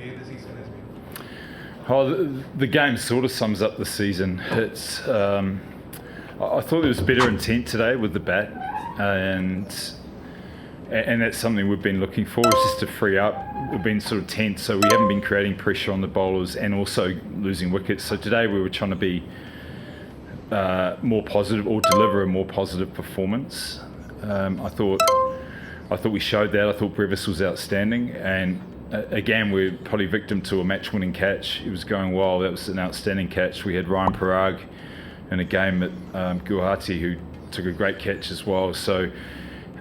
way the season has been? Oh, the game sort of sums up the season. It's I thought there was better intent today with the bat, and that's something we've been looking for, is just to free up. We've been sort of tense, so we haven't been creating pressure on the bowlers and also losing wickets. So today we were trying to be more positive, or deliver a more positive performance. I thought we showed that. I thought Brevis was outstanding, and again we're probably victim to a match-winning catch. It was going well. That was an outstanding catch. We had Ryan Parag in a game at Guwahati who took a great catch as well. So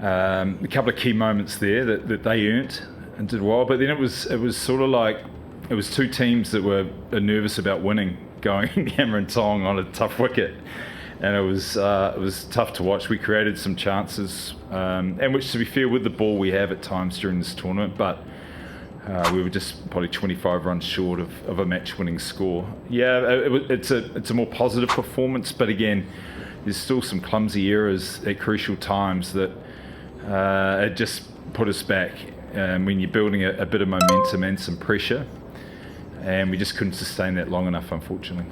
a couple of key moments there that they earned and did well. But then it was sort of like it was two teams that were nervous about winning, going hammer and tong on a tough wicket, and it was tough to watch. We created some chances, and which, to be fair, with the ball we have at times during this tournament, but we were just probably 25 runs short of a match-winning score. Yeah, it's a more positive performance, but again, there's still some clumsy errors at crucial times that it just put us back. When you're building a bit of momentum and some pressure, and we just couldn't sustain that long enough, unfortunately.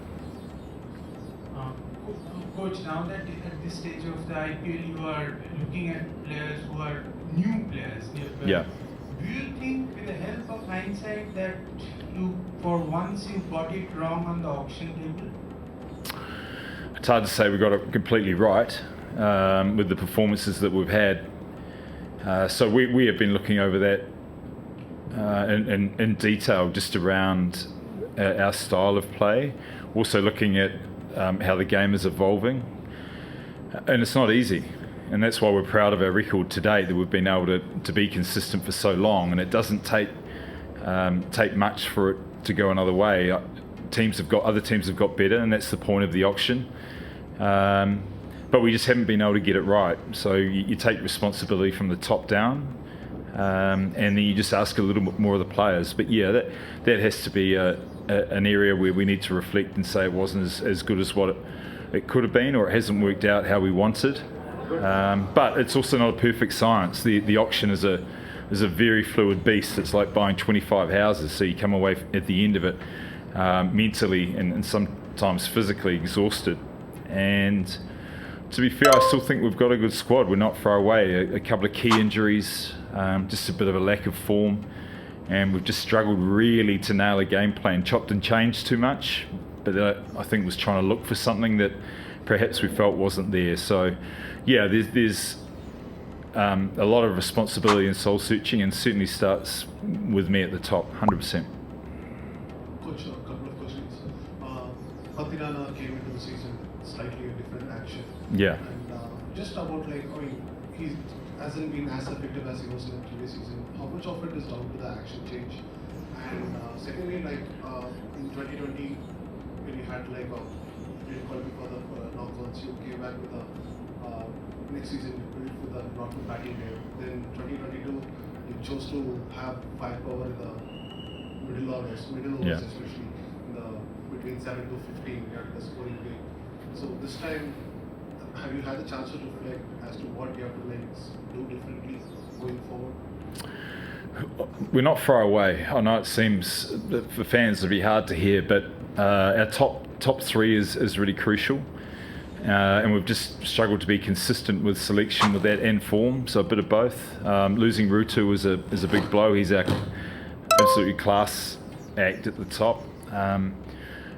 Coach, now that at this stage of the IPL you are looking at players who are new players. Yeah. Do you think, with the help of hindsight, that you, for once, you got it wrong on the auction table? It's hard to say we got it completely right with the performances that we've had. So we have been looking over that in detail, just around our style of play. Also looking at how the game is evolving. And it's not easy. And that's why we're proud of our record today, that we've been able to be consistent for so long. And it doesn't take much for it to go another way. Other teams have got better, and that's the point of the auction. But we just haven't been able to get it right. So you take responsibility from the top down, and then you just ask a little bit more of the players. But yeah, that has to be an area where we need to reflect and say it wasn't as good as what it could have been, or it hasn't worked out how we wanted. But it's also not a perfect science. The auction is a very fluid beast. It's like buying 25 houses. So you come away at the end of it mentally and sometimes physically exhausted. And to be fair, I still think we've got a good squad. We're not far away. A couple of key injuries, just a bit of a lack of form, and we've just struggled really to nail a game plan. Chopped and changed too much, but I think was trying to look for something that perhaps we felt wasn't there. So yeah, there's a lot of responsibility and soul searching, and certainly starts with me at the top, 100%. Coach, a couple of questions. Patirana came into the season slightly a different action. Yeah. And just about he hasn't been as effective as he was in the previous season. How much of it is down to the action change? And secondly, in 2020, when you had didn't qualify for the knockouts, you came back with next season you built with a normal batting game. Then 2022, you chose to have firepower in the middle overs, especially between 7 to 15, you had the scoring game. So this time, have you had the chance to reflect as to what you have to do differently going forward? We're not far away. I know it seems for fans to be hard to hear, but our top three is really crucial. And we've just struggled to be consistent with selection with that and form, so a bit of both. Losing Rutu is a big blow. He's our absolutely class act at the top.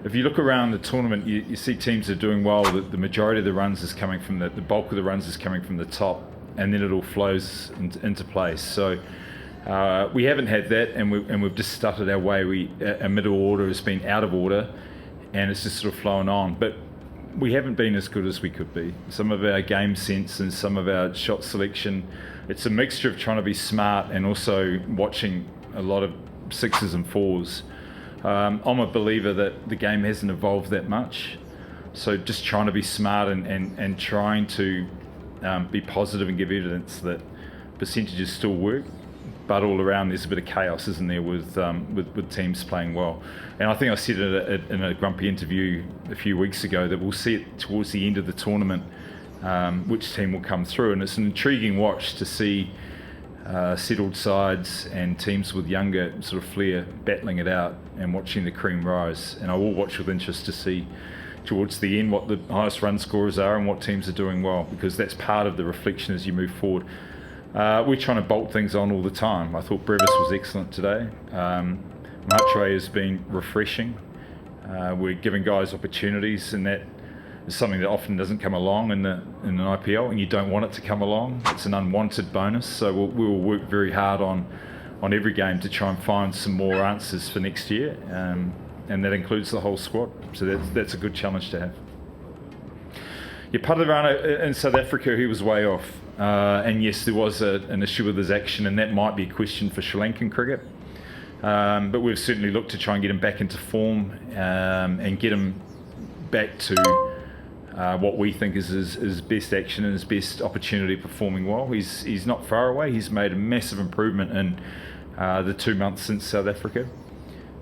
If you look around the tournament, you see teams are doing well. The majority of the runs is coming from the bulk of the runs is coming from the top, and then it all flows into place. So we haven't had that, and we've just stuttered our way. Our middle order has been out of order, and it's just sort of flown on. But we haven't been as good as we could be. Some of our game sense and some of our shot selection, it's a mixture of trying to be smart and also watching a lot of sixes and fours. I'm a believer that the game hasn't evolved that much, so just trying to be smart and trying to be positive and give evidence that percentages still work, but all around there's a bit of chaos, isn't there, with teams playing well. And I think I said it in a Grumpy interview a few weeks ago that we'll see it towards the end of the tournament which team will come through, and it's an intriguing watch to see settled sides and teams with younger sort of flair battling it out and watching the cream rise. And I will watch with interest to see towards the end what the highest run scorers are and what teams are doing well, because that's part of the reflection as you move forward. We're trying to bolt things on all the time. I thought Brevis was excellent today. Matre has been refreshing. We're giving guys opportunities, and that is something that often doesn't come along in an IPL, and you don't want it to come along. It's an unwanted bonus, so we'll work very hard on every game to try and find some more answers for next year, and that includes the whole squad. So that's a good challenge to have. Yeah, Padarana in South Africa, he was way off, and yes, there was an issue with his action, and that might be a question for Sri Lankan cricket. But we've certainly looked to try and get him back into form and get him back to what we think is his best action and his best opportunity performing well. He's not far away. He's made a massive improvement in the 2 months since South Africa.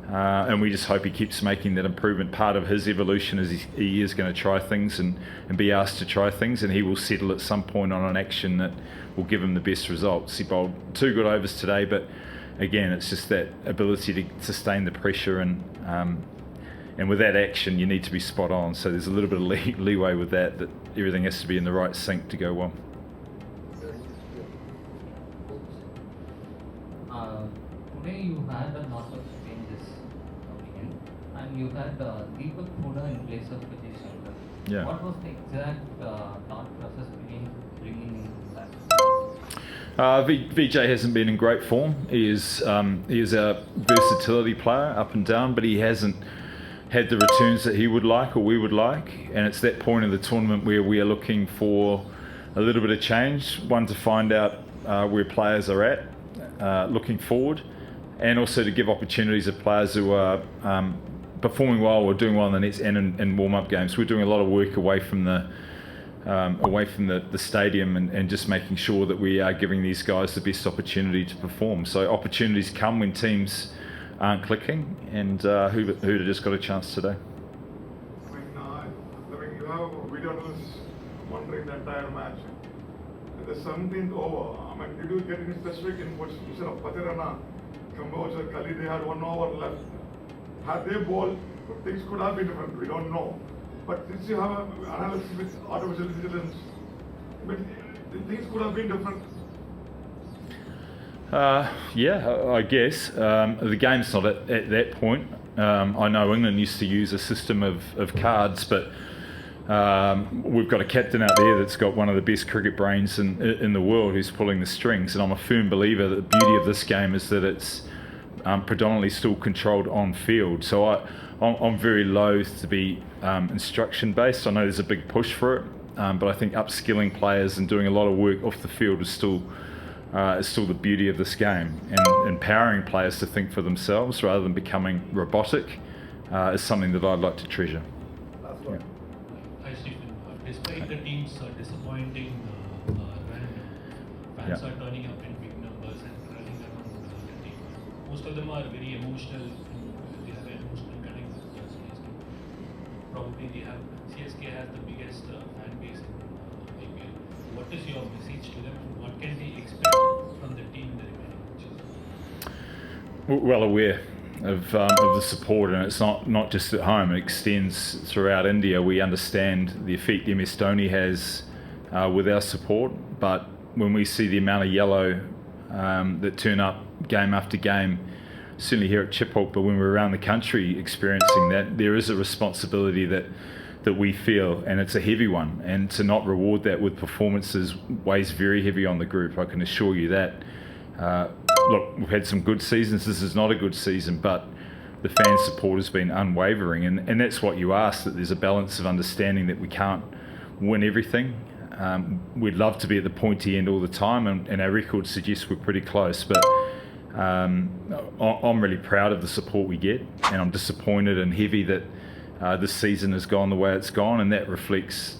And we just hope he keeps making that improvement. Part of his evolution is he is going to try things and be asked to try things, and he will settle at some point on an action that will give him the best results. He bowled 2 good overs today, but again, it's just that ability to sustain the pressure, and with that action, you need to be spot on. So there's a little bit of leeway with that everything has to be in the right sync to go well. Today you had a lot of changes coming in, and you had Deepak Hooda in place of Vijay Shankar. Yeah. What was the exact thought process behind bringing that? Vijay hasn't been in great form. He is a versatility player up and down, but he hasn't had the returns that he would like or we would like. And it's that point of the tournament where we are looking for a little bit of change. One, to find out where players are at, looking forward, and also to give opportunities to players who are performing well or doing well in the nets and in warm-up games. We're doing a lot of work away from the stadium and just making sure that we are giving these guys the best opportunity to perform. So opportunities come when teams aren't clicking, and Hooda just got a chance today. Flemming, you have video analysts monitoring the entire match. At the 17th over, did you get any specific inputs? You said Padarana, Kamboja, Kali, they had 1 over left. Had they bowled, things could have been different. We don't know. But since you have an analysis with artificial intelligence, things could have been different. Yeah, I guess. The game's not at that point. I know England used to use a system of cards, but we've got a captain out there that's got one of the best cricket brains in the world who's pulling the strings, and I'm a firm believer that the beauty of this game is that it's predominantly still controlled on field. So I'm very loath to be instruction based. I know there's a big push for it, but I think upskilling players and doing a lot of work off the field is still the beauty of this game, and empowering players to think for themselves rather than becoming robotic is something that I'd like to treasure. Yeah. Hi Stephen, despite the team's disappointing run, fans are turning up in big numbers and running around the team. Most of them are very emotional. They have an emotional connect with CSK. Probably CSK has the biggest fan base in IPL. What is your message to them, and what can they expect from the team in the remaining matches? Well aware of the support, and it's not just at home, it extends throughout India. We understand the effect MS Dhoni has with our support, but when we see the amount of yellow that turn up game after game, certainly here at Chiphook, but when we're around the country experiencing that, there is a responsibility that we feel, and it's a heavy one, and to not reward that with performances weighs very heavy on the group, I can assure you that. Look, we've had some good seasons. This is not a good season, but the fan support has been unwavering, and that's what you ask, that there's a balance of understanding that we can't win everything. We'd love to be at the pointy end all the time, and our record suggests we're pretty close, but I'm really proud of the support we get, and I'm disappointed and heavy that this season has gone the way it's gone, and that reflects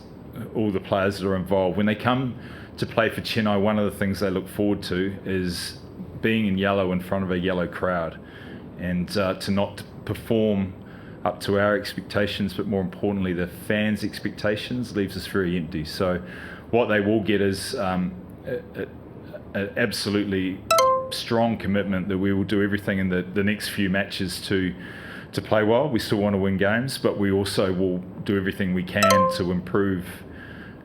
all the players that are involved. When they come to play for Chennai, one of the things they look forward to is being in yellow in front of a yellow crowd, and to not perform up to our expectations, but more importantly the fans' expectations, leaves us very empty. So what they will get is an absolutely strong commitment that we will do everything in the next few matches to play well. We still want to win games, but we also will do everything we can to improve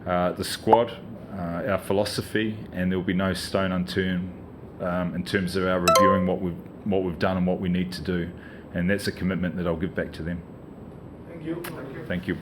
the squad, our philosophy, and there will be no stone unturned in terms of our reviewing what we've done and what we need to do. And that's a commitment that I'll give back to them. Thank you. Thank you. Thank you.